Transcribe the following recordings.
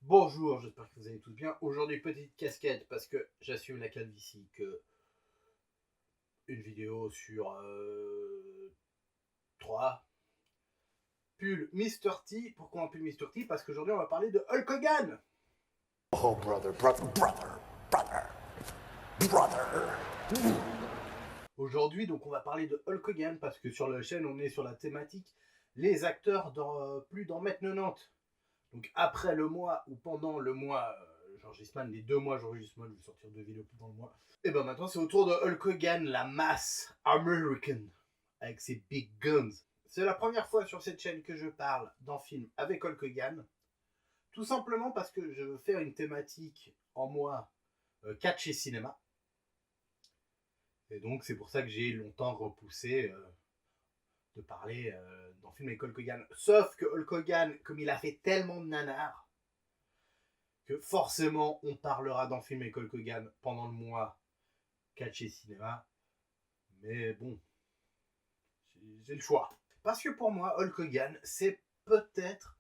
Bonjour, j'espère que vous allez tous bien. Aujourd'hui, petite casquette parce que j'assume la calvitie que une vidéo sur 3. Pull Mr. T. Pourquoi un pull Mr. T? Parce qu'aujourd'hui, on va parler de Hulk Hogan. Oh, brother. Aujourd'hui, donc, on va parler de Hulk Hogan parce que sur la chaîne, on est sur la thématique les acteurs dans plus d'en mettre 90. Donc, après le mois ou pendant le mois George Eastman, les 2 mois George Eastman, je vais sortir 2 vidéos pendant le mois. Et ben maintenant, c'est au tour de Hulk Hogan, la masse American, avec ses big guns. C'est la première fois sur cette chaîne que je parle d'un film avec Hulk Hogan. Tout simplement parce que je veux faire une thématique en moi catch et cinéma. Et donc, c'est pour ça que j'ai longtemps repoussé de parler d'un film avec Hulk Hogan. Sauf que Hulk Hogan, comme il a fait tellement de nanars, que forcément, on parlera d'un film avec Hulk Hogan pendant le mois catch et cinéma. Mais bon, j'ai le choix. Parce que pour moi, Hulk Hogan, c'est peut-être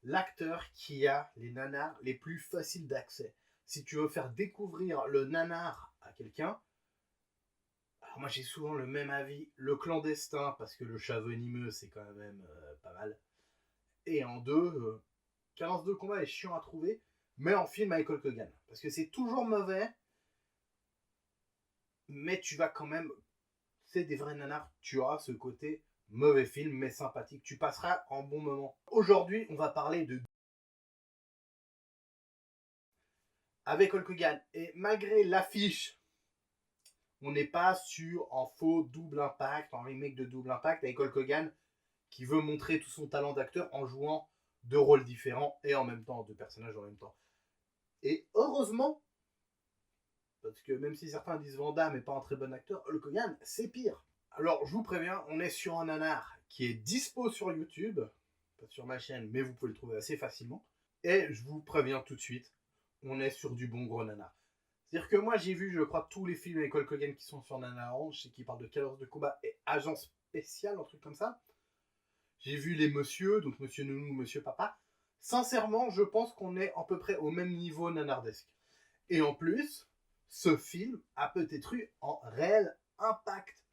l'acteur qui a les nanars les plus faciles d'accès. Si tu veux faire découvrir le nanar à quelqu'un, alors moi j'ai souvent le même avis, le clandestin, parce que le chat venimeux c'est quand même pas mal. Et en deux, Cadence de combat est chiant à trouver, mais en film avec Hulk Hogan. Parce que c'est toujours mauvais, mais tu vas quand même, c'est des vrais nanars, tu auras ce côté mauvais film, mais sympathique. Tu passeras un bon moment. Aujourd'hui, on va parler de avec Hulk Hogan. Et malgré l'affiche, on n'est pas sur un faux double impact, un remake de double impact avec Hulk Hogan qui veut montrer tout son talent d'acteur en jouant 2 rôles différents et en même temps, 2 personnages en même temps. Et heureusement, parce que même si certains disent Van Damme n'est pas un très bon acteur, Hulk Hogan, c'est pire. Alors, je vous préviens, on est sur un nanar qui est dispo sur YouTube, pas sur ma chaîne, mais vous pouvez le trouver assez facilement. Et je vous préviens tout de suite, on est sur du bon gros nanar. C'est-à-dire que moi, j'ai vu, je crois, tous les films avec Hulk Hogan qui sont sur Nana Orange, c'est qui parlent de cadence de combat et agent spécial, un truc comme ça. J'ai vu les Monsieur, donc Monsieur Nounou, Monsieur Papa. Sincèrement, je pense qu'on est à peu près au même niveau nanardesque. Et en plus, ce film a peut-être eu un réel impact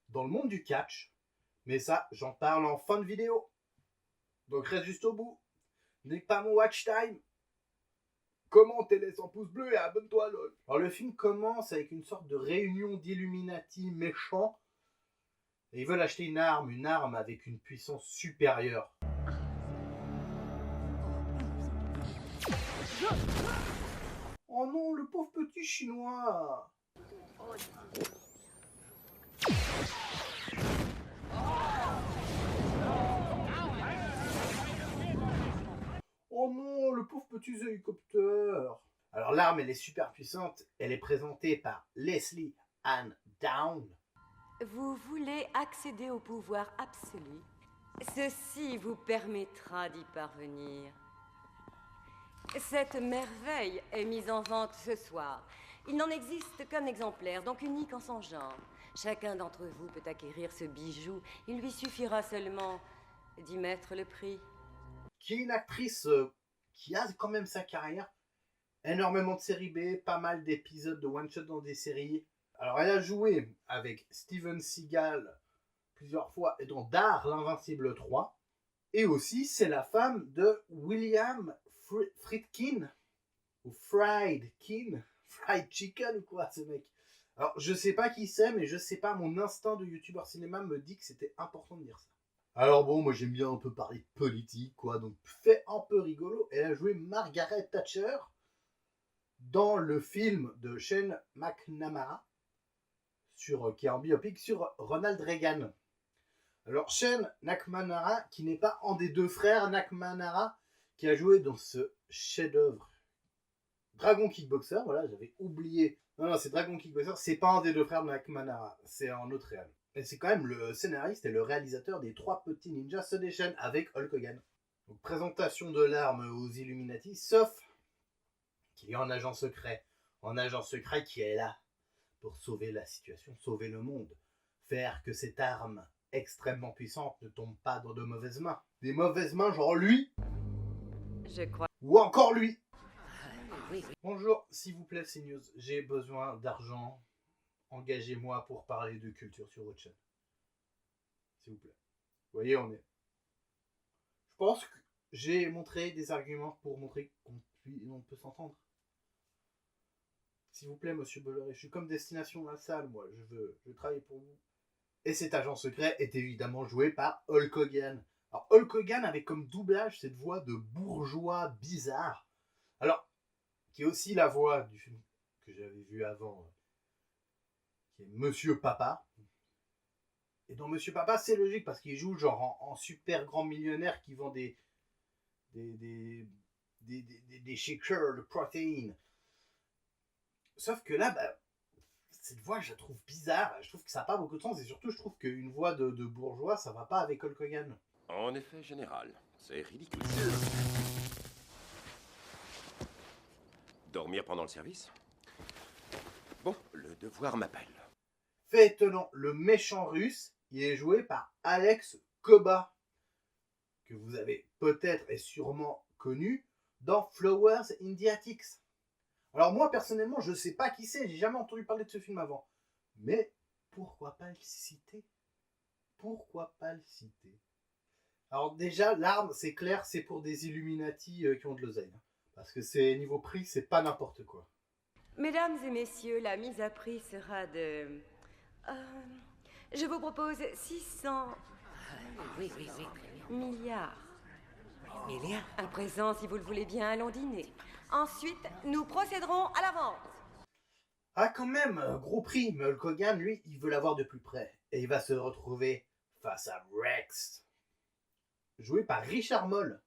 dans le monde du catch. Mais ça, j'en parle en fin de vidéo. Donc reste juste au bout. N'aie pas mon watch time. Commente et laisse un pouce bleu et abonne-toi, lol. Alors le film commence avec une sorte de réunion d'Illuminati méchants. Et ils veulent acheter une arme avec une puissance supérieure. Oh non, le pauvre petit chinois. Oh non, le pauvre petit hélicoptère. Alors l'arme, elle est super puissante. Elle est présentée par Leslie Ann Down. Vous voulez accéder au pouvoir absolu. Ceci vous permettra d'y parvenir. Cette merveille est mise en vente ce soir. Il n'en existe qu'un exemplaire, donc unique en son genre. Chacun d'entre vous peut acquérir ce bijou. Il lui suffira seulement d'y mettre le prix. Qui est une actrice qui a quand même sa carrière. Énormément de séries B, pas mal d'épisodes de one-shot dans des séries. Alors elle a joué avec Steven Seagal plusieurs fois et dans Dar l'Invincible 3. Et aussi, c'est la femme de William Friedkin. Ou Friedkin. Fried Chicken ou quoi, ce mec. Alors, je sais pas qui c'est, mais je sais pas, mon instinct de youtubeur cinéma me dit que c'était important de dire ça. Alors bon, moi j'aime bien un peu parler de politique, quoi, donc fait un peu rigolo. Elle a joué Margaret Thatcher dans le film de Shane McNamara, qui est un biopic sur Ronald Reagan. Alors Shane McNamara, qui n'est pas un des 2 frères McNamara, qui a joué dans ce chef-d'œuvre Dragon Kickboxer, voilà, j'avais oublié. Non, c'est Dragon Kickboxer, c'est pas un des 2 frères de McNamara, c'est un autre réal. Et c'est quand même le scénariste et le réalisateur des 3 petits ninjas Sudation avec Hulk Hogan. Donc présentation de l'arme aux Illuminati, sauf qu'il y a un agent secret qui est là pour sauver la situation, sauver le monde, faire que cette arme extrêmement puissante ne tombe pas dans de mauvaises mains. Des mauvaises mains genre lui. Je crois. Ou encore lui. Oui, oui. Bonjour, s'il vous plaît, CNews, j'ai besoin d'argent. Engagez-moi pour parler de culture sur votre chaîne. S'il vous plaît. Vous voyez, on est... Je pense que j'ai montré des arguments pour montrer qu'on peut s'entendre. S'il vous plaît, monsieur Bolloré, je suis comme Destination La Salle, moi. Je travaille pour vous. Et cet agent secret est évidemment joué par Hulk Hogan. Alors, Hulk Hogan avait comme doublage cette voix de bourgeois bizarre. Alors, qui est aussi la voix du film que j'avais vu avant, qui est Monsieur Papa. Et dans Monsieur Papa, c'est logique parce qu'il joue genre en super grand millionnaire qui vend des shakers de protéines. Sauf que là, bah, cette voix, je la trouve bizarre. Je trouve que ça n'a pas beaucoup de sens. Et surtout, je trouve qu'une voix de bourgeois, ça va pas avec Hulk Hogan. En effet, général, c'est ridicule. Dormir pendant le service? Bon, le devoir m'appelle. Fait étonnant, le méchant russe, il est joué par Alex Koba, que vous avez peut-être et sûrement connu dans Flowers in the Attics. Alors moi, personnellement, je sais pas qui c'est, j'ai jamais entendu parler de ce film avant. Mais pourquoi pas le citer? Pourquoi pas le citer? Alors déjà, l'arme, c'est clair, c'est pour des Illuminati qui ont de l'oseille. Parce que c'est niveau prix, c'est pas n'importe quoi. Mesdames et messieurs, la mise à prix sera de... je vous propose 600... Oui. milliards. Milliards? À présent, si vous le voulez bien, allons dîner. Ensuite, nous procéderons à la vente. Ah quand même, gros prix, mais Hulk Hogan, lui, il veut l'avoir de plus près. Et il va se retrouver face à Rex. Joué par Richard Moll.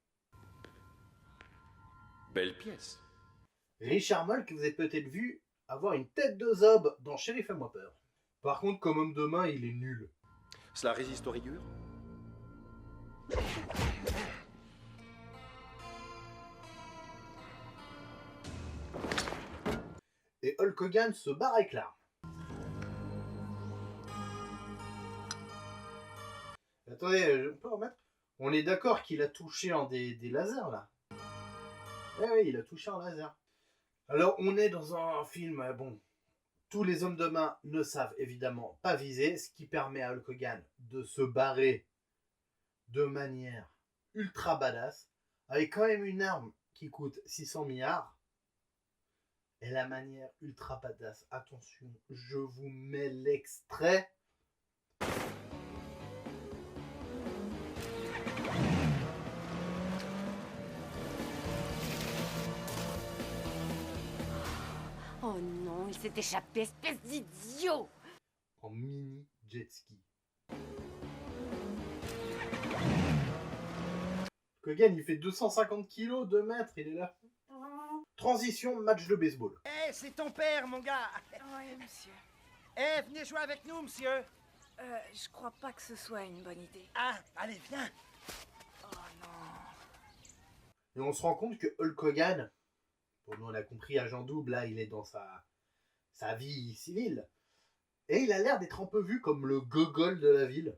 Belle pièce. Richard Moll que vous avez peut-être vu avoir une tête de zob dans Sheriff Fais-moi peur. Par contre, comme homme de main, il est nul. Cela résiste aux rayures? Et Hulk Hogan se barre avec l'arme. Attendez, on peut remettre? On est d'accord qu'il a touché en des lasers là. Oui, il a touché en laser. Alors, on est dans un film, bon, tous les hommes de main ne savent évidemment pas viser, ce qui permet à Hulk Hogan de se barrer de manière ultra badass, avec quand même une arme qui coûte 600 milliards. Et la manière ultra badass, attention, je vous mets l'extrait. Oh non, il s'est échappé, espèce d'idiot! En mini jet ski. Hogan, il fait 250 kilos, 2 mètres, il est là. Transition, match de baseball. Eh, c'est ton père, mon gars. Oui, monsieur. Eh, venez jouer avec nous, monsieur. Je crois pas que ce soit une bonne idée. Ah, allez, viens. Oh non. Et on se rend compte que Hulk Hogan, bon, nous on a compris, agent double, là, il est dans sa vie civile. Et il a l'air d'être un peu vu comme le gogol de la ville.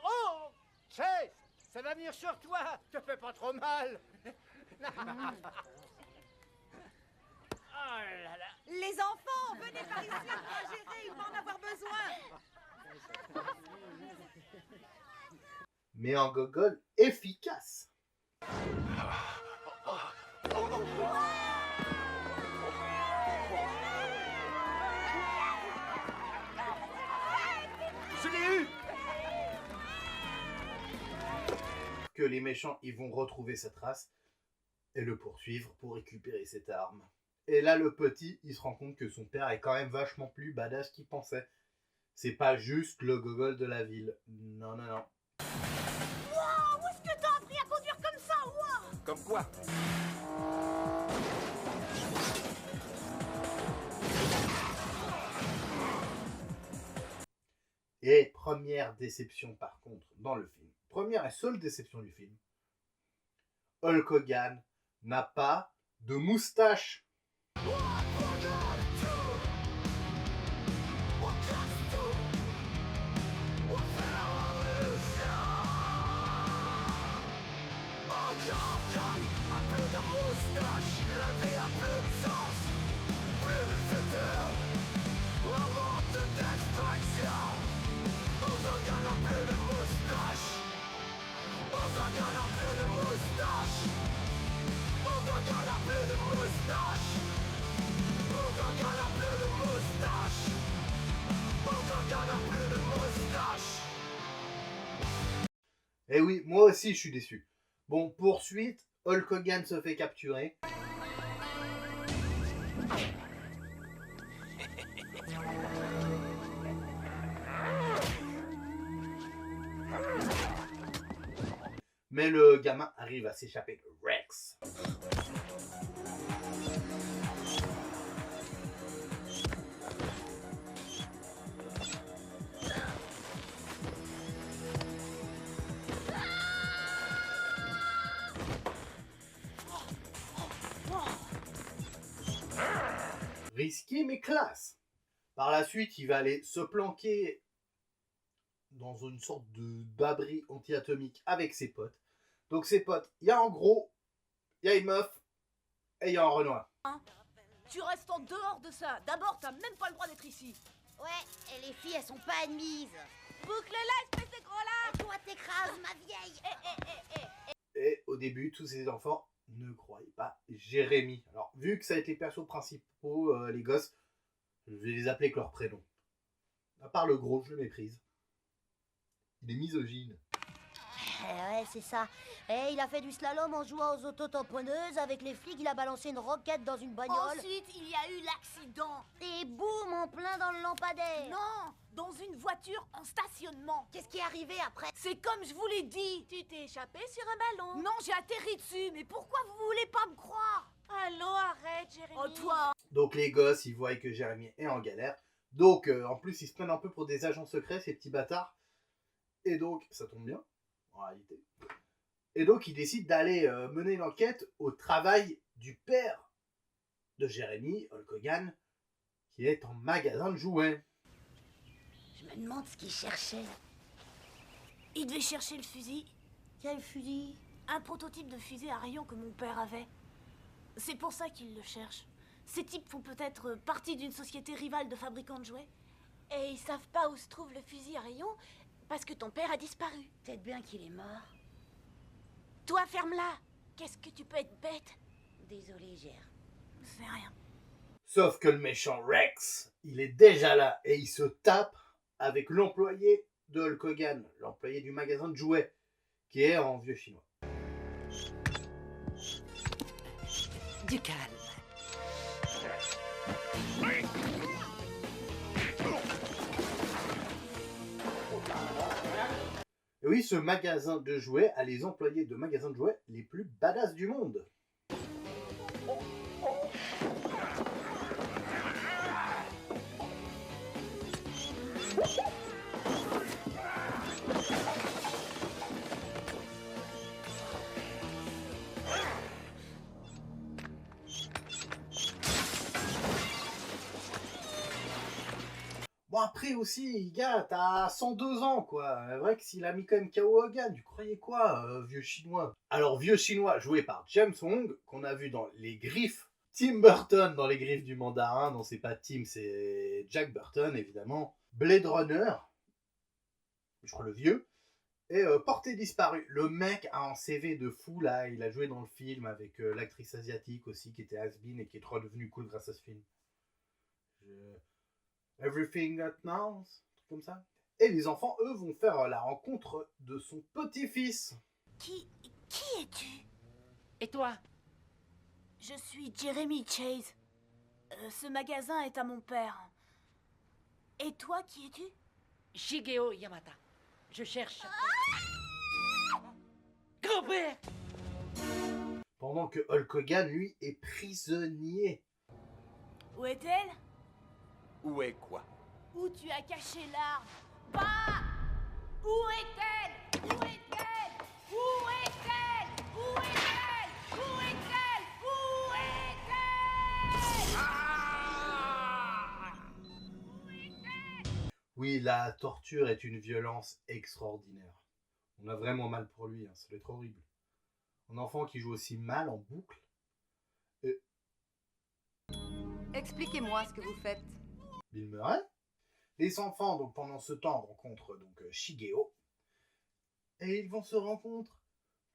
Oh, Chase, ça va venir sur toi. Te fais pas trop mal. Oh là là. Les enfants, venez par ici, on va gérer, il va en avoir besoin. Mais un gogol efficace. Je l'ai eu. Que les méchants, ils vont retrouver sa trace et le poursuivre pour récupérer cette arme. Et là, le petit, il se rend compte que son père est quand même vachement plus badass qu'il pensait. C'est pas juste le gogol de la ville. Non. Wow, où est-ce que t'as appris à conduire comme ça, wow? Comme quoi? Et première déception par contre dans le film. Première et seule déception du film. Hulk Hogan n'a pas de moustache. Et oui, moi aussi je suis déçu. Bon, poursuite, Hulk Hogan se fait capturer. Mais le gamin arrive à s'échapper de Rex. Risqué mais classe. Par la suite, il va aller se planquer dans une sorte d'abri anti-atomique avec ses potes. Donc ses potes, il y a en gros, il y a une meuf et il y a un Renoir. Tu restes en dehors de ça. D'abord, t'as même pas le droit d'être ici. Ouais, et les filles, elles sont pas admises. Boucle-la, espèce de gros là. Et toi, t'écrases, ma vieille. Et au début, tous ces enfants ne croyaient pas Jérémy. Alors, vu que ça a été les persos principaux, les gosses, je vais les appeler avec leur prénom. À part le gros, je le méprise. Il est misogyne. Ouais, c'est ça. Et il a fait du slalom en jouant aux autotamponneuses. Avec les flics, il a balancé une roquette dans une bagnole. Ensuite, il y a eu l'accident. Et boum, en plein dans le lampadaire. Non, dans une voiture en stationnement. Qu'est-ce qui est arrivé après? C'est comme je vous l'ai dit. Tu t'es échappé sur un ballon. Non, j'ai atterri dessus. Mais pourquoi vous voulez pas me croire? Allô, arrête, Jérémy. Oh, toi. Donc les gosses, ils voient que Jérémy est en galère. Donc, en plus, ils se prennent un peu pour des agents secrets, ces petits bâtards. Et donc, ça tombe bien, en réalité. Et donc, ils décident d'aller mener une enquête au travail du père de Jérémy, Hulk Hogan, qui est en magasin de jouets. Je me demande ce qu'il cherchait. Il devait chercher le fusil. Quel fusil? Un prototype de fusil à rayon que mon père avait. C'est pour ça qu'il le cherche. Ces types font peut-être partie d'une société rivale de fabricants de jouets. Et ils savent pas où se trouve le fusil à rayon parce que ton père a disparu. Peut-être bien qu'il est mort. Toi, ferme-la. Qu'est-ce que tu peux être bête? Désolé, Gère. C'est rien. Sauf que le méchant Rex, il est déjà là et il se tape avec l'employé de Hulk Hogan, l'employé du magasin de jouets, qui est en vieux chinois. Du calme. Et oui, ce magasin de jouets a les employés de magasins de jouets les plus badass du monde. Bon, après aussi, gars, t'as 102 ans, quoi. C'est vrai que s'il a mis quand même KO Hogan, tu croyais quoi, vieux chinois? Alors, vieux chinois joué par James Wong, qu'on a vu dans Les Griffes. Tim Burton dans Les Griffes du Mandarin. Non, c'est pas Tim, c'est Jack Burton, évidemment. Blade Runner, je crois le vieux. Et Portée disparue. Le mec a un CV de fou, là. Il a joué dans le film avec l'actrice asiatique aussi, qui était has-been et qui est redevenue cool grâce à ce film. Everything That Now, un truc comme ça. Et les enfants, eux, vont faire la rencontre de son petit-fils. Qui es-tu? Et toi? Je suis Jeremy Chase. Ce magasin est à mon père. Et toi, qui es-tu? Shigeo Yamata. Je cherche. Grand-père! Pendant que Hulk Hogan, lui, est prisonnier. Où est-elle? Où est quoi? Où tu as caché l'arme? Bah! Où est-elle? Où est-elle? Où est-elle? Où est-elle? Où est-elle? Où est-elle? Oui, la torture est une violence extraordinaire. On a vraiment mal pour lui, hein, ça doit être horrible. Un enfant qui joue aussi mal en boucle. Expliquez-moi ce que vous faites. Bill Murray. Les enfants, donc pendant ce temps, rencontrent donc Shigeo. Et ils vont se rendre compte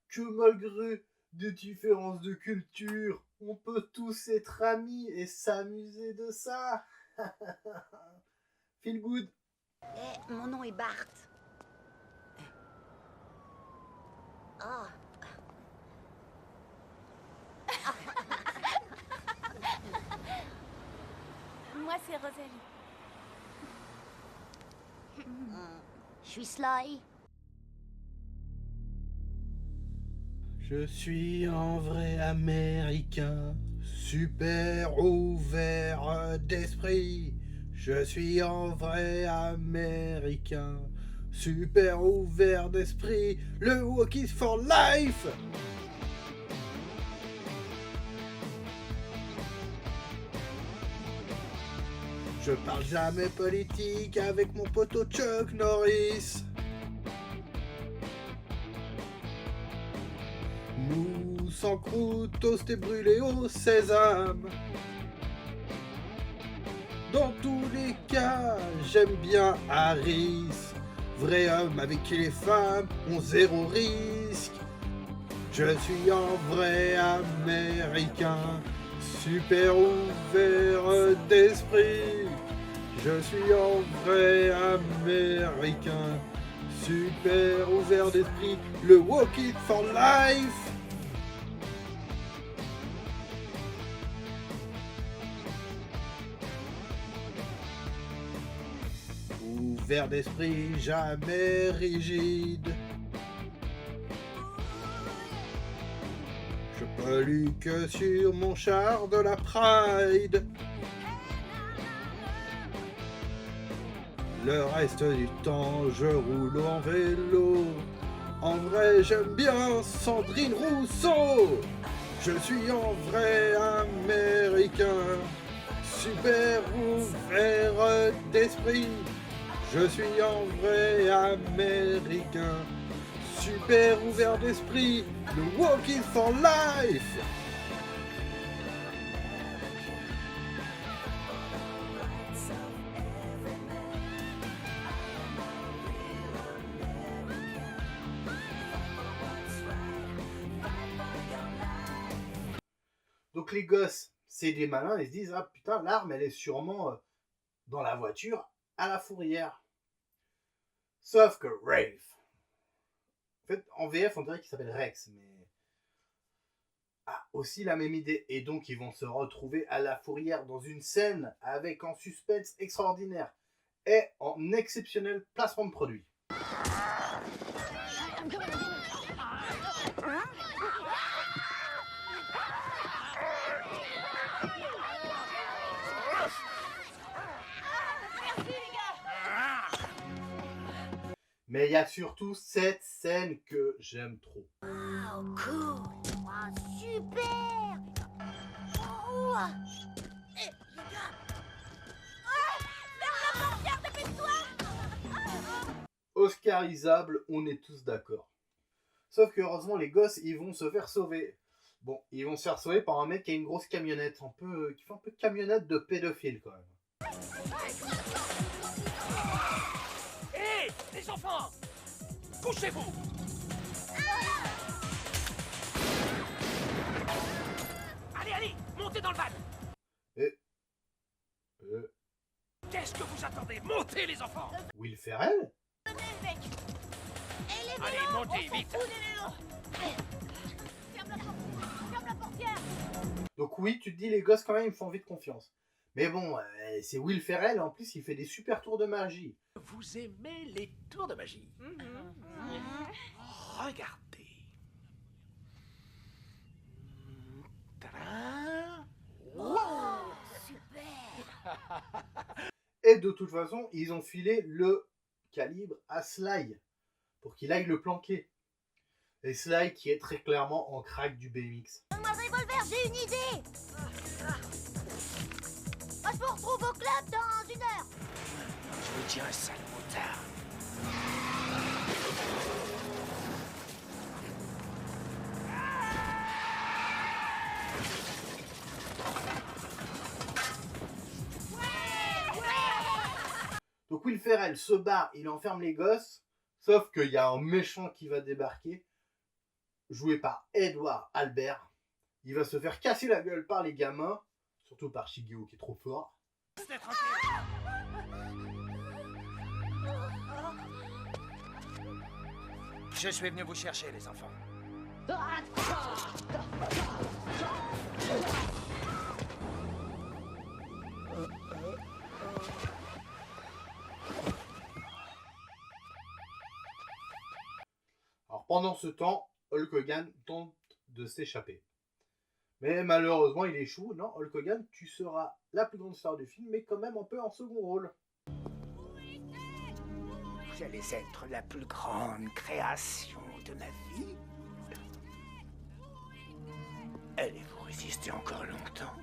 que malgré des différences de culture, on peut tous être amis et s'amuser de ça. Feel good. Eh, mon nom est Bart. Ah. Moi, c'est Rosalie. Je suis Sly. Je suis un vrai américain, super ouvert d'esprit. Je suis un vrai américain, super ouvert d'esprit. Le walk is for life. Je parle jamais politique avec mon poteau Chuck Norris. Nous sans croûte, toast et brûlé au sésame. Dans tous les cas, j'aime bien Harris. Vrai homme avec qui les femmes ont zéro risque. Je suis un vrai américain, super ouvert d'esprit. Je suis un vrai américain, super ouvert d'esprit. Le walk it for life. Ouvert d'esprit, jamais rigide. Je pollue que sur mon char de la Pride. Le reste du temps, je roule en vélo. En vrai, j'aime bien Sandrine Rousseau. Je suis un vrai américain, super ouvert d'esprit. Je suis un vrai américain, super ouvert d'esprit. Le walk is for life. Donc les gosses, c'est des malins, ils se disent ah putain, l'arme elle est sûrement dans la voiture à la fourrière. Sauf que Rafe, en fait en VF on dirait qu'il s'appelle Rex, mais a aussi la même idée. Et donc ils vont se retrouver à la fourrière dans une scène avec un suspense extraordinaire et en exceptionnel placement de produit. Mais il y a surtout cette scène que j'aime trop. Oh, cool. Oh, super. Oh. Eh, les gars. Ferme la portière, dépêche-toi. Oscarisable, on est tous d'accord. Sauf que heureusement les gosses, ils vont se faire sauver. Bon, ils vont se faire sauver par un mec qui a une grosse camionnette, qui fait un peu de camionnette de pédophile quand même. Hé, les enfants, couchez-vous. Allez, allez, montez dans le van. Qu'est-ce que vous attendez? Montez, les enfants. Will Ferrell? Allez, montez, vite. Ferme la portière. Donc oui, tu te dis, les gosses quand même, ils me font vite confiance. Mais bon, c'est Will Ferrell, en plus il fait des super tours de magie. Vous aimez les tours de magie? Regardez. Tadam. Oh, super. Et de toute façon, ils ont filé le calibre à Sly pour qu'il aille le planquer. Et Sly qui est très clairement en crack du BMX. Donne-moi le revolver, j'ai une idée. Moi, je vous retrouve au club dans 1 heure. Je vous tiens un sale motard. Donc Will Ferrell se barre, il enferme les gosses, sauf qu'il y a un méchant qui va débarquer, joué par Edward Albert. Il va se faire casser la gueule par les gamins, surtout par Shigeo qui est trop fort. Je suis venu vous chercher, les enfants. Alors pendant ce temps, Hulk Hogan tente de s'échapper. Mais malheureusement, il échoue. Non, Hulk Hogan, tu seras la plus grande star du film, mais quand même un peu en second rôle. Vous allez être la plus grande création de ma vie. Allez-vous résister encore longtemps?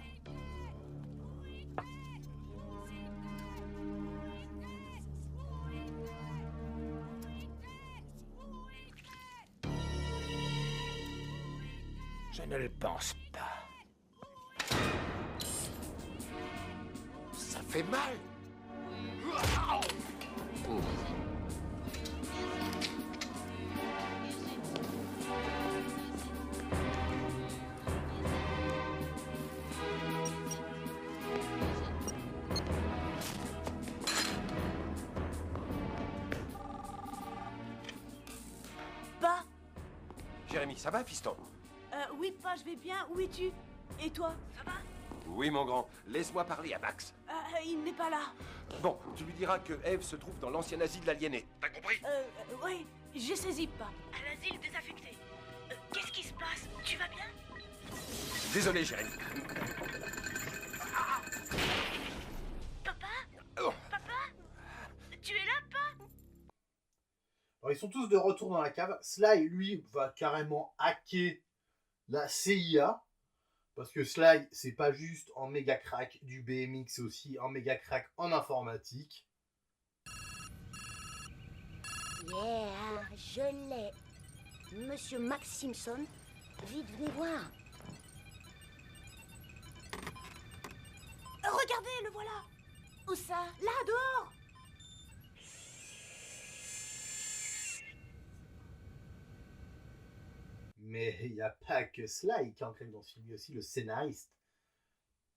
Je ne le pense pas. Ça fait mal. Pa? Jérémy, ça va, fiston? Oui, Pa, je vais bien. Où es-tu? Et toi? Ça va? Oui, mon grand. Laisse-moi parler à Max. Il n'est pas là. Bon, tu lui diras que Eve se trouve dans l'ancien asile de l'aliéné. T'as compris? Oui, j'ai saisi, Pa. À l'asile désaffecté. Qu'est-ce qui se passe? Tu vas bien? Désolé, Jérémy. Papa? Oh. Papa? Tu es là, Pa? Alors, ils sont tous de retour dans la cave. Sly, lui, va carrément hacker la CIA. Parce que Sly, c'est pas juste en méga crack du BMX, c'est aussi en méga crack en informatique. Yeah, je l'ai. Monsieur Max Simpson, vite, venez voir. Regardez, le voilà. Où ça? Là, dehors. Mais il n'y a pas que Sly qui entraîne dans ce film, il y a aussi le scénariste.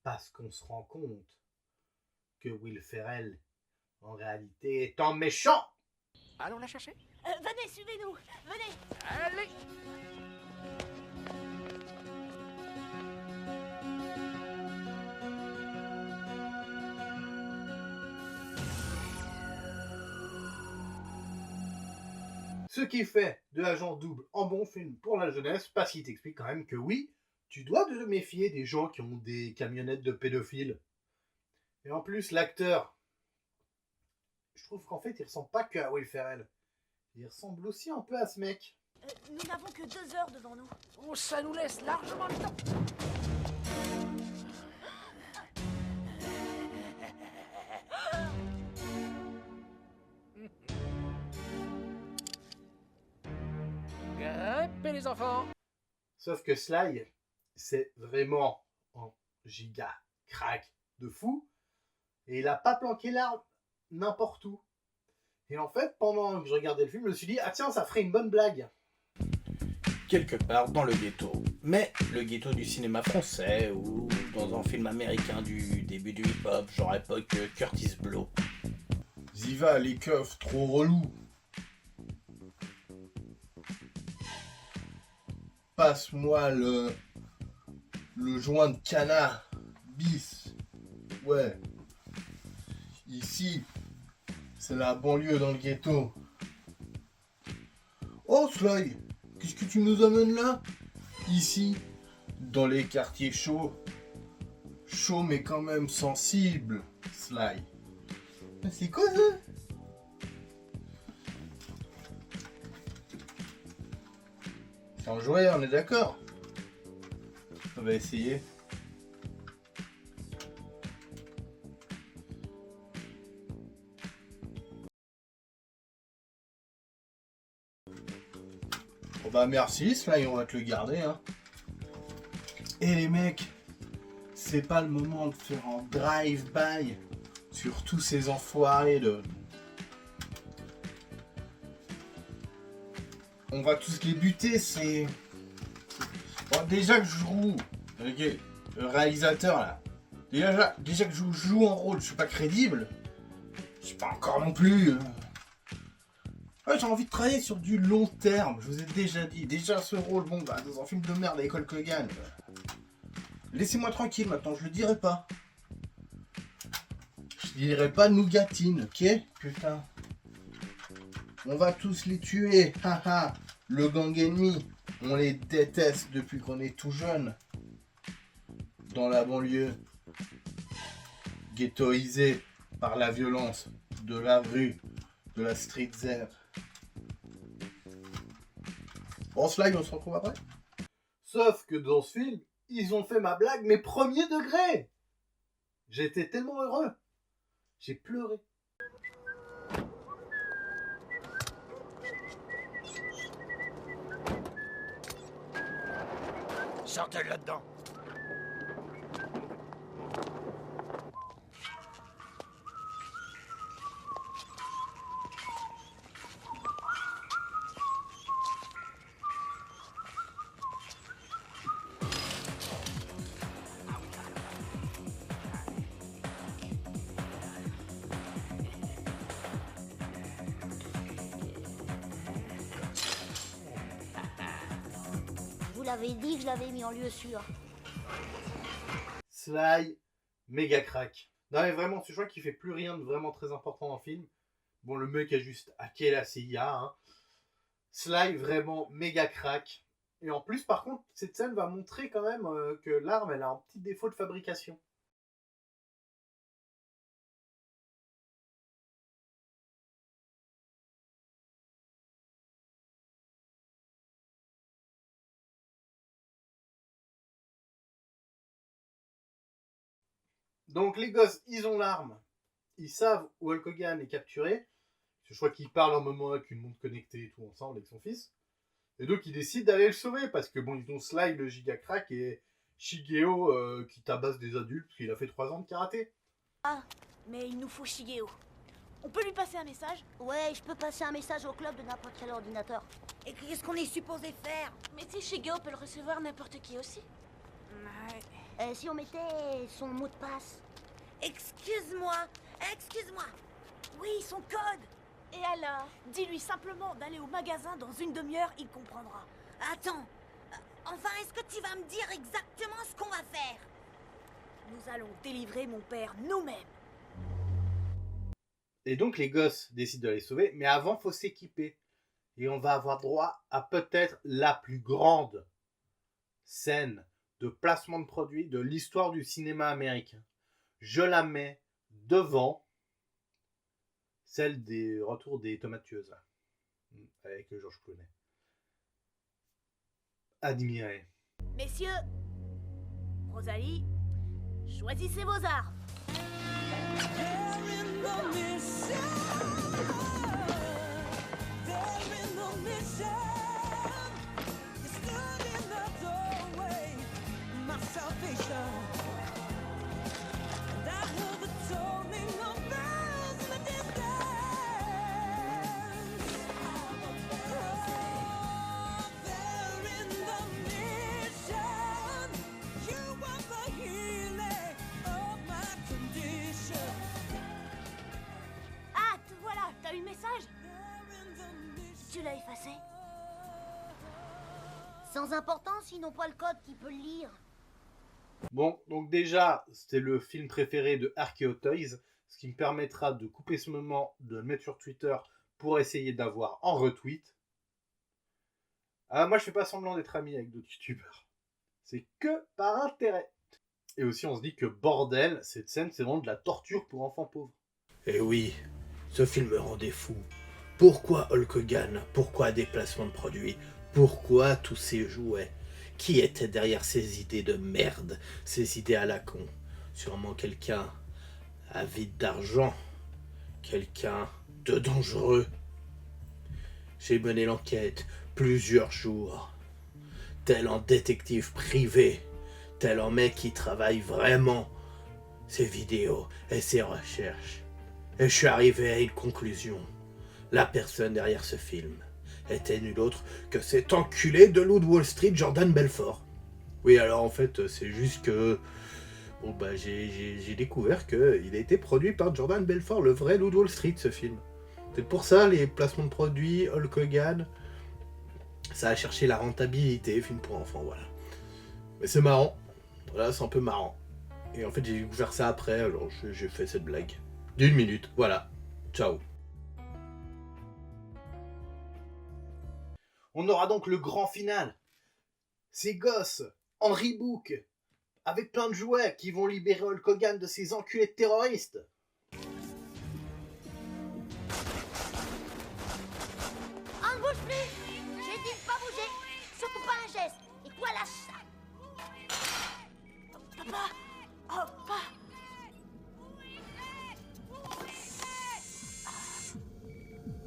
Parce qu'on se rend compte que Will Ferrell, en réalité, est un méchant. Allons la chercher. Venez, suivez-nous. Venez. Allez. Ce qui fait de Agent Double un bon film pour la jeunesse, parce qu'il t'explique quand même que oui, tu dois te méfier des gens qui ont des camionnettes de pédophiles. Et en plus, l'acteur, je trouve qu'en fait, il ressemble pas que à Will Ferrell. Il ressemble aussi un peu à ce mec. Nous n'avons que 2 heures devant nous. Oh, ça nous laisse largement le temps. Grimpez les enfants. Sauf que Sly, c'est vraiment un giga crack de fou. Et il a pas planqué l'arme n'importe où. Et en fait, pendant que je regardais le film, je me suis dit, ah tiens, ça ferait une bonne blague. Quelque part dans le ghetto. Mais le ghetto du cinéma français ou dans un film américain du début du hip-hop, genre époque Curtis Blow. Ziva, les keufs, trop relou. Passe-moi le joint de canard bis. Ouais. Ici, c'est la banlieue dans le ghetto. Oh Sly, qu'est-ce que tu nous amènes là? Ici, dans les quartiers chauds. Chaud mais quand même sensible, Sly. Mais c'est quoi ça? C'est un jouet, on est d'accord? On va essayer. Oh bah merci, Sly, on va te le garder, hein. Et les mecs, c'est pas le moment de faire un drive-by sur tous ces enfoirés de on va tous les buter, c'est... Bon, déjà que je joue... Ok, le réalisateur, là. Déjà que je joue un rôle, je suis pas crédible. Je suis pas encore non plus... Ouais, j'ai envie de travailler sur du long terme, je vous ai déjà dit. Déjà, ce rôle, bon, bah, dans un film de merde avec Hulk Hogan. Laissez-moi tranquille, maintenant, je le dirai pas. Je dirai pas nougatine, ok? Putain. On va tous les tuer, haha. Le gang ennemi, on les déteste depuis qu'on est tout jeune. Dans la banlieue. Ghettoisé par la violence de la rue, de la street zère. Bon, slide, on se retrouve après. Sauf que dans ce film, ils ont fait ma blague, mais premier degré. J'étais tellement heureux. J'ai pleuré. Sortez là-dedans. Vous l'avez dit que je l'avais mis en lieu sûr. Sly, méga crack. Non mais vraiment, je crois qu'il fait plus rien de vraiment très important dans le film. Bon, le mec a juste hacké la CIA. Hein. Sly, vraiment méga crack. Et en plus, par contre, cette scène va montrer quand même que l'arme, elle a un petit défaut de fabrication. Donc les gosses, ils ont l'arme. Ils savent où Hulk Hogan est capturé. Je crois qu'ils parlent un moment avec une montre connectée et tout ensemble avec son fils. Et donc ils décident d'aller le sauver parce que bon, ils ont Sly le giga crack et Shigeo qui tabasse des adultes parce qu'il a fait 3 ans de karaté. Ah, mais il nous faut Shigeo. On peut lui passer un message? Ouais, je peux passer un message au club de n'importe quel ordinateur. Et qu'est-ce qu'on est supposé faire? Mais si Shigeo peut le recevoir n'importe qui aussi. Ouais. Si on mettait son mot de passe. Excuse-moi. Oui, son code. Et alors, dis-lui simplement d'aller au magasin dans une demi-heure, il comprendra. Attends. Enfin, est-ce que tu vas me dire exactement ce qu'on va faire? Nous allons délivrer mon père nous-mêmes. Et donc les gosses décident de les sauver, mais avant, faut s'équiper. Et on va avoir droit à peut-être la plus grande scène de placement de produits de l'histoire du cinéma américain. Je la mets devant celle des retours des tomates tueuses, avec Georges Clooney. Admirez. Messieurs, Rosalie, choisissez vos armes. Ah, te voilà, t'as eu le message? Tu l'as effacé? Sans importance, ils n'ont pas le code qui peut le lire. Bon, donc déjà, c'était le film préféré de Archeo Toys, ce qui me permettra de couper ce moment, de le mettre sur Twitter pour essayer d'avoir en retweet. Moi, je fais pas semblant d'être ami avec d'autres youtubeurs. C'est que par intérêt. Et aussi, on se dit que bordel, cette scène, c'est vraiment de la torture pour enfants pauvres. Et oui, ce film me rendait fou. Pourquoi Hulk Hogan? Pourquoi des placements de produits? Pourquoi tous ces jouets? Qui était derrière ces idées de merde? Ces idées à la con? Sûrement quelqu'un avide d'argent. Quelqu'un de dangereux. J'ai mené l'enquête plusieurs jours. Tel un détective privé. Tel un mec qui travaille vraiment ses vidéos et ses recherches. Et je suis arrivé à une conclusion. La personne derrière ce film était nul autre que cet enculé de Loup de Wall Street, Jordan Belfort. Oui, alors en fait, c'est juste que... Bon, bah, j'ai découvert qu'il a été produit par Jordan Belfort, le vrai Loup de Wall Street, ce film. C'est pour ça, les placements de produits, Hulk Hogan, ça a cherché la rentabilité, film pour enfants, voilà. Mais c'est marrant. Voilà, c'est un peu marrant. Et en fait, j'ai découvert ça après, alors j'ai fait cette blague. D'1 minute, voilà. Ciao. On aura donc le grand final. Ces gosses, en rebook, avec plein de jouets qui vont libérer Hulk Hogan de ces enculés de terroristes. On ne bouge plus. J'ai dit de pas bouger. Surtout pas un geste. Et toi, lâche ça. Papa. Oh, papa.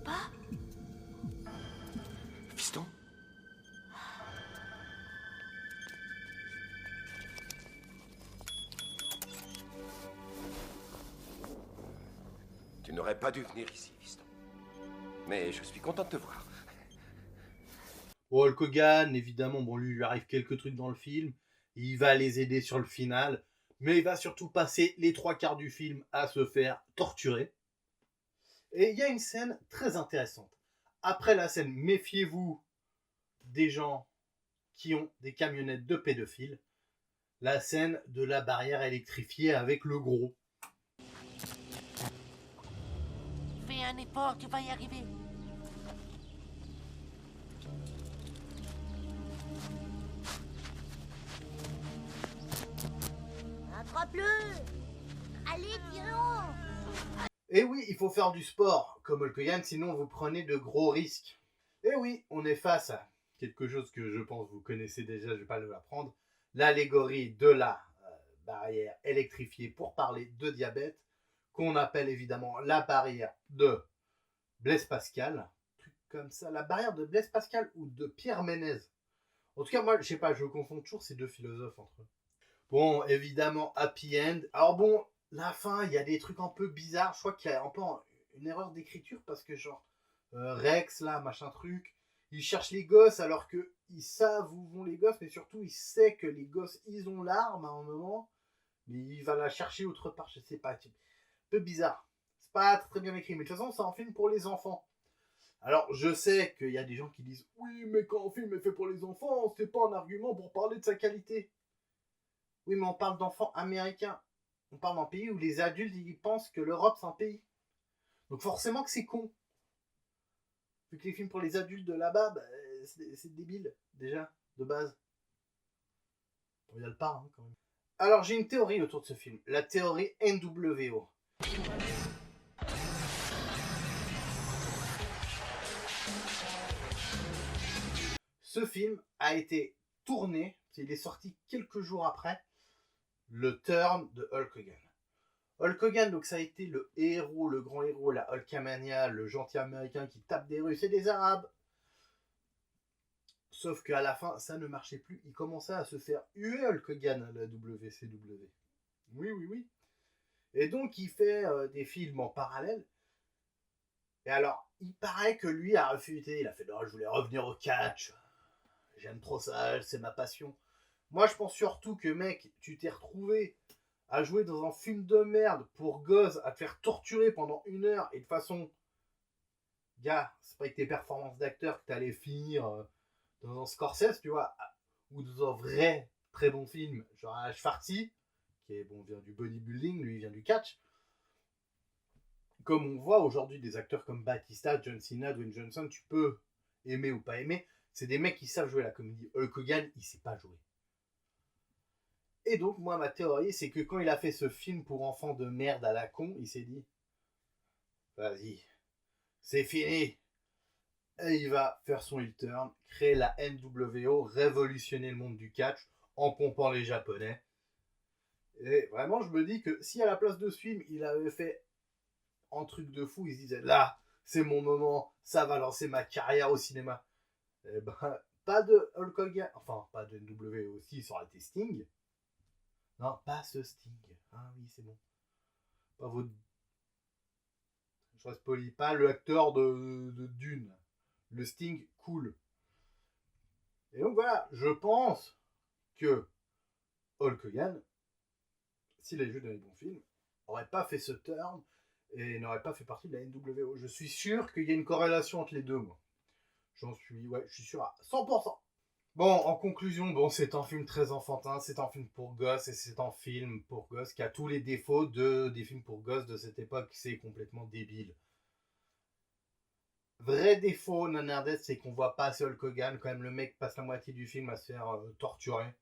Papa. Fiston? Tu n'aurais pas dû venir ici, Fiston. Mais je suis content de te voir. Bon, Hulk Hogan, évidemment, bon, lui arrive quelques trucs dans le film. Il va les aider sur le final. Mais il va surtout passer les 3/4 du film à se faire torturer. Et il y a une scène très intéressante. Après la scène, méfiez-vous des gens qui ont des camionnettes de pédophiles. La scène de la barrière électrifiée avec le gros. Fais un effort, tu vas y arriver. Attrape-le. Allez, tirons. Et oui, il faut faire du sport, comme Hulk Hogan, sinon vous prenez de gros risques. Et oui, on est face à quelque chose que je pense vous connaissez déjà, je ne vais pas l'apprendre. L'allégorie de la barrière électrifiée pour parler de diabète, qu'on appelle évidemment la barrière de Blaise Pascal. Un truc comme ça, la barrière de Blaise Pascal ou de Pierre Ménez. En tout cas, moi, je sais pas, je confonds toujours ces deux philosophes entre eux. Bon, évidemment, happy end. Alors bon, la fin, il y a des trucs un peu bizarres. Je crois qu'il y a un peu une erreur d'écriture parce que genre, Rex, là, machin truc, il cherche les gosses alors que ils savent où vont les gosses, mais surtout, il sait que les gosses, ils ont l'arme à un moment, mais il va la chercher autre part, je sais pas. Un peu bizarre. C'est pas très bien écrit, mais de toute façon, c'est un film pour les enfants. Alors, je sais qu'il y a des gens qui disent « Oui, mais quand un film est fait pour les enfants, c'est pas un argument pour parler de sa qualité. » Oui, mais on parle d'enfants américains. On parle d'un pays où les adultes, ils pensent que l'Europe, c'est un pays. Donc forcément que c'est con. Vu que les films pour les adultes de là-bas, bah, c'est débile, déjà, de base. Il y a le pas, hein, quand même. Alors, j'ai une théorie autour de ce film. La théorie NWO. Ce film a été tourné, il est sorti quelques jours après le turn de Hulk Hogan. Hulk Hogan, donc ça a été le héros, le grand héros, la Hulkamania, le gentil américain qui tape des Russes et des Arabes. Sauf qu'à la fin, ça ne marchait plus. Il commençait à se faire huer Hulk Hogan à la WCW. Oui, oui, oui. Et donc, il fait des films en parallèle. Et alors, il paraît que lui a refusé. Il a fait, non, je voulais revenir au catch. J'aime trop ça, c'est ma passion. Moi, je pense surtout que, mec, tu t'es retrouvé à jouer dans un film de merde pour gosses, à te faire torturer pendant 1 heure, et de façon, gars, c'est pas avec tes performances d'acteur que t'allais finir dans un Scorsese, tu vois, ou dans un vrai très bon film, genre Ash Farty, qui est, bon, vient du bodybuilding, lui, il vient du catch. Comme on voit aujourd'hui des acteurs comme Batista, John Cena, Dwayne Johnson, tu peux aimer ou pas aimer, c'est des mecs qui savent jouer la comédie. Hulk Hogan, il sait pas jouer. Et donc, moi, ma théorie, c'est que quand il a fait ce film pour enfants de merde à la con, il s'est dit, vas-y, c'est fini. Et il va faire son heel turn, créer la NWO, révolutionner le monde du catch en pompant les Japonais. Et vraiment, je me dis que si à la place de ce film, il avait fait un truc de fou, il se disait, là, c'est mon moment, ça va lancer ma carrière au cinéma. Et ben, pas de Hulk Hogan, enfin, pas de NWO aussi, ça aurait été Sting. Non, pas ce Sting. Ah oui, c'est bon. Pas votre... Je reste poli. Pas l'acteur de Dune. le Sting cool. Et donc voilà, je pense que Hulk Hogan, s'il avait joué dans les bons films, n'aurait pas fait ce turn et n'aurait pas fait partie de la NWO. Je suis sûr qu'il y a une corrélation entre les deux, moi. Je suis sûr à 100%. Bon, en conclusion, bon, c'est un film très enfantin, c'est un film pour gosses, et c'est un film pour gosses qui a tous les défauts des films pour gosses de cette époque. C'est complètement débile. Vrai défaut, nanardette, c'est qu'on voit pas Hulk Hogan. Quand même, le mec passe la moitié du film à se faire torturer.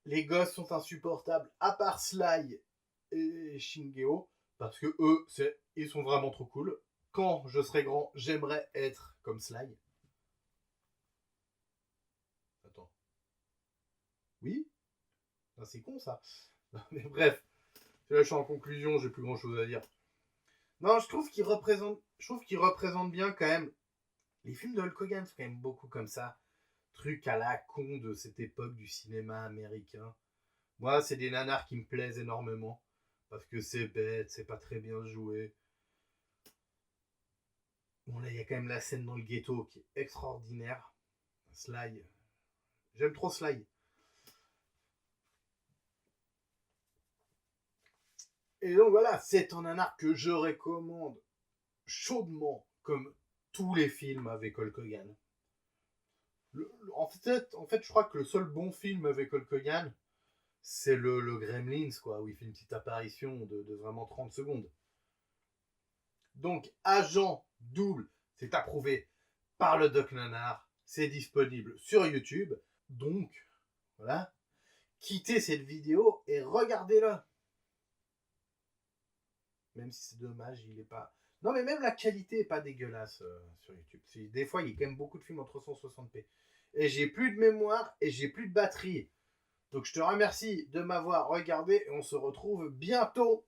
Les gosses sont insupportables, à part Sly et Shingeo, parce que eux, ils sont vraiment trop cool. Quand je serai grand, j'aimerais être comme Sly. Attends. Oui? Ah, c'est con, ça. Mais bref, là, je suis en conclusion, j'ai plus grand chose à dire. Non, je trouve qu'il représente bien quand même. Les films de Hulk Hogan sont quand même beaucoup comme ça. Truc à la con de cette époque du cinéma américain. Moi, c'est des nanars qui me plaisent énormément. Parce que c'est bête, c'est pas très bien joué. Bon, là, il y a quand même la scène dans le ghetto qui est extraordinaire. Sly. J'aime trop Sly. Et donc voilà, c'est un nanar que je recommande chaudement, comme tous les films avec Hulk Hogan. En fait, je crois que le seul bon film avec Hulk Hogan, c'est le Gremlins, quoi, où il fait une petite apparition de vraiment 30 secondes. Donc, Agent Double, c'est approuvé par le Doc Nanar, c'est disponible sur YouTube. Donc, voilà, quittez cette vidéo et regardez-le. Même si c'est dommage, il est pas... Non, mais même la qualité est pas dégueulasse sur YouTube. Des fois, il y a quand même beaucoup de films en 360p. Et j'ai plus de mémoire et j'ai plus de batterie. Donc, je te remercie de m'avoir regardé et on se retrouve bientôt.